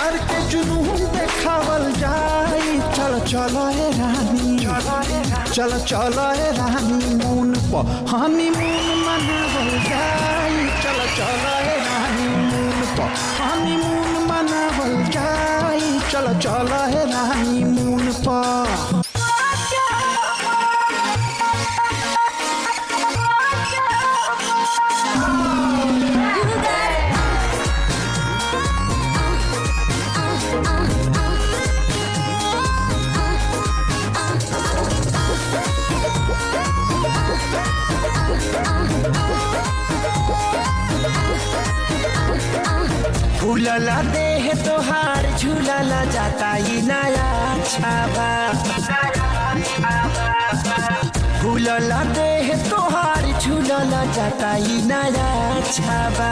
प्यार के जुनून देखावल जाई। चल चल ए रानी, चल चल ए रानी मून पर हनीमून मनावल जाई। चल चल ए रानी मून पर हनीमून मनावल जाई। चल चल ए रानी मून पर। फूलला देह तोहार झूलला जाता ही नया छावा। फूलला देह तोहार झूलला जाता ही नया छावा।